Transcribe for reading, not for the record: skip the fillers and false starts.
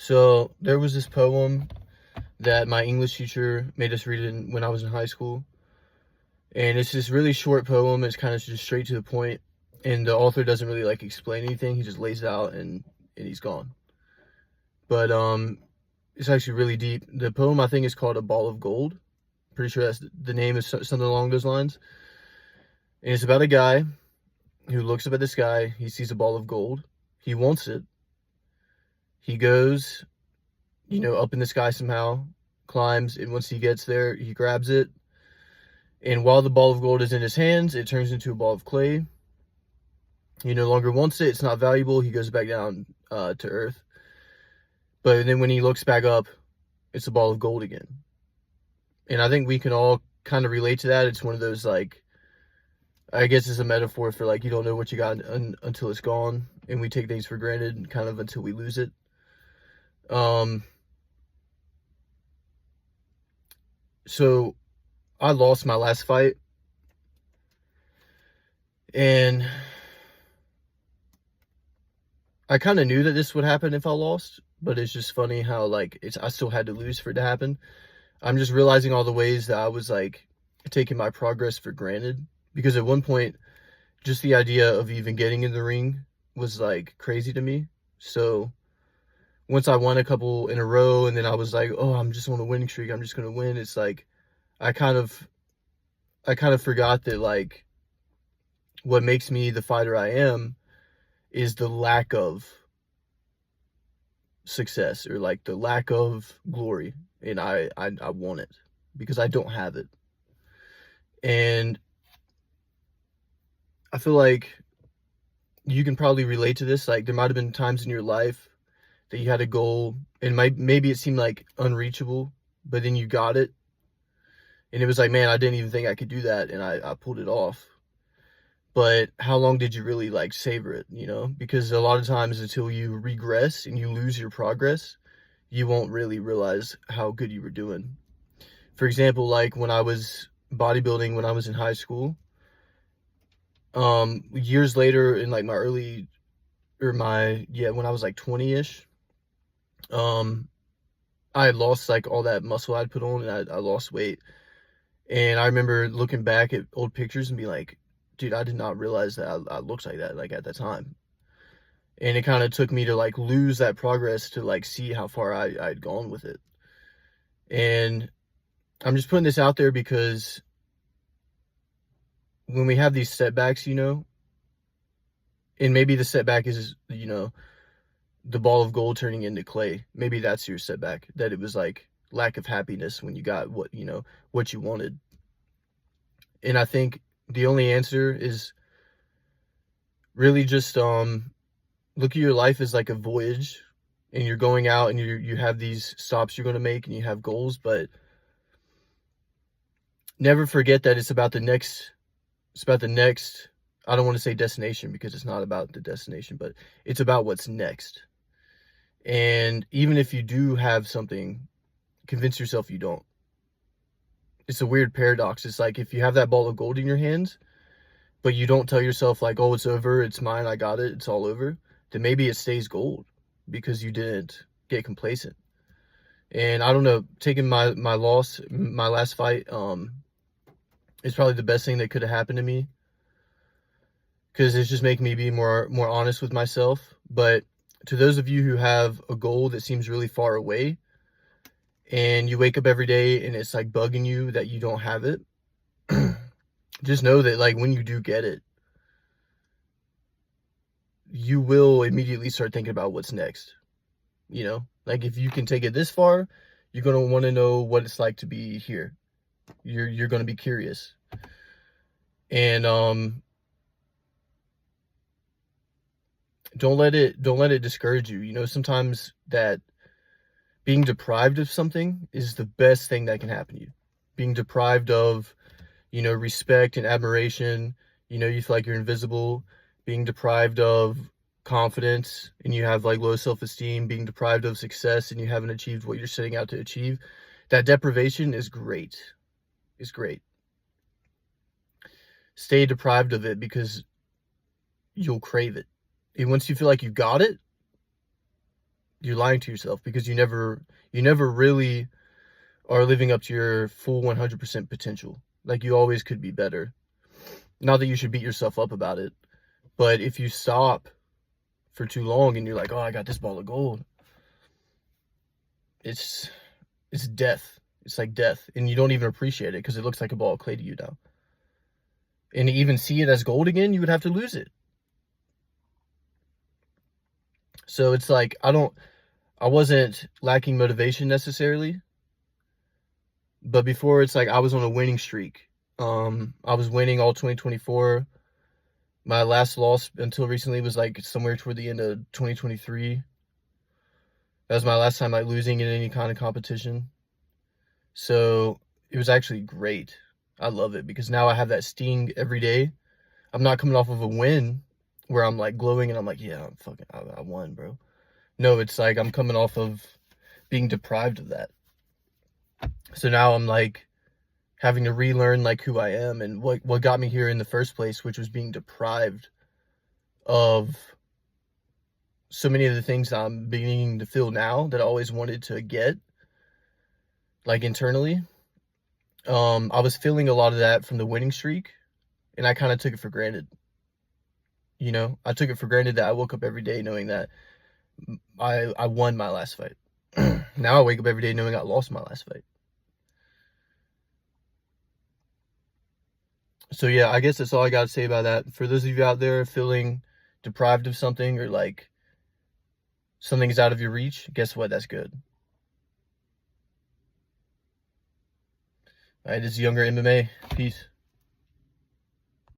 So there was this poem that my English teacher made us read when I was in high school. And it's this really short poem. It's kind of just straight to the point. And the author doesn't really like explain anything. He just lays it out and he's gone. But it's actually really deep. The poem, I think, is called A Ball of Gold. Pretty sure that's the name is something along those lines. And it's about a guy who looks up at the sky. He sees a ball of gold. He wants it. He goes, up in the sky somehow, climbs, and once he gets there, he grabs it. And while the ball of gold is in his hands, it turns into a ball of clay. He no longer wants it. It's not valuable. He goes back down to earth. But then when he looks back up, it's a ball of gold again. And I think we can all kind of relate to that. It's one of those, like, I guess it's a metaphor for, like, you don't know what you got until it's gone. And we take things for granted kind of until we lose it. So I lost my last fight. And I kind of knew that this would happen if I lost. But it's just funny how, like, I still had to lose for it to happen. I'm just realizing all the ways that I was, like, taking my progress for granted. Because at one point, just the idea of even getting in the ring was, like, crazy to me. So once I won a couple in a row and then I was like, oh, I'm just on a winning streak, I'm just going to win. It's like, I kind of forgot that, like, what makes me the fighter I am is the lack of success, or like the lack of glory. And I want it because I don't have it. And I feel like you can probably relate to this. Like, there might have been times in your life that you had a goal and maybe it seemed like unreachable, but then you got it. And it was like, man, I didn't even think I could do that. And I pulled it off. But how long did you really, like, savor it, Because a lot of times until you regress and you lose your progress, you won't really realize how good you were doing. For example, like when I was bodybuilding when I was in high school, years later in like when I was like 20-ish, I had lost like all that muscle I'd put on, and I lost weight. And I remember looking back at old pictures and be like, dude, I did not realize that I looked like that, like, at that time. And it kind of took me to, like, lose that progress to, like, see how far I'd gone with it. And I'm just putting this out there because when we have these setbacks, and maybe the setback is, the ball of gold turning into clay. Maybe that's your setback, that it was like lack of happiness when you got what you wanted. And I think the only answer is really just look at your life as like a voyage, and you're going out and you have these stops you're going to make and you have goals, but never forget that it's about the next, I don't want to say destination because it's not about the destination, but it's about what's next. And even if you do have something, convince yourself you don't. It's a weird paradox. It's like if you have that ball of gold in your hands, but you don't tell yourself like, oh, it's over, it's mine, I got it, it's all over, then maybe it stays gold because you didn't get complacent. And I don't know, taking my last fight, is probably the best thing that could have happened to me, because it's just making me be more honest with myself. But to those of you who have a goal that seems really far away, and you wake up every day and it's like bugging you that you don't have it, just know that, like, when you do get it, you will immediately start thinking about what's next. Like, if you can take it this far, you're going to want to know what it's like to be here. You're going to be curious. And don't let it discourage you. Sometimes that being deprived of something is the best thing that can happen to you. Being deprived of, respect and admiration, you feel like you're invisible. Being deprived of confidence and you have like low self-esteem, being deprived of success and you haven't achieved what you're setting out to achieve, that deprivation is great. It's great. Stay deprived of it because you'll crave it. And once you feel like you got it, you're lying to yourself, because you never really are living up to your full 100% potential. Like, you always could be better. Not that you should beat yourself up about it, but if you stop for too long and you're like, oh, I got this ball of gold, it's death. It's like death, and you don't even appreciate it because it looks like a ball of clay to you now. And to even see it as gold again, you would have to lose it. So it's like, I wasn't lacking motivation necessarily, but before, it's like I was on a winning streak. I was winning all 2024. My last loss until recently was like somewhere toward the end of 2023. That was my last time like losing in any kind of competition. So it was actually great. I love it because now I have that sting every day. I'm not coming off of a win where I'm like glowing and I'm like, yeah, I won, bro. No, it's like I'm coming off of being deprived of that. So now I'm like having to relearn like who I am and what got me here in the first place, which was being deprived of so many of the things I'm beginning to feel now that I always wanted to get, like internally. I was feeling a lot of that from the winning streak, and I kind of took it for granted. You know, I took it for granted that I woke up every day knowing that I won my last fight. Now I wake up every day knowing I lost my last fight. So yeah, I guess that's all I got to say about that. For those of you out there feeling deprived of something, or like something's out of your reach, guess what? That's good. All right, this is Younger MMA. Peace.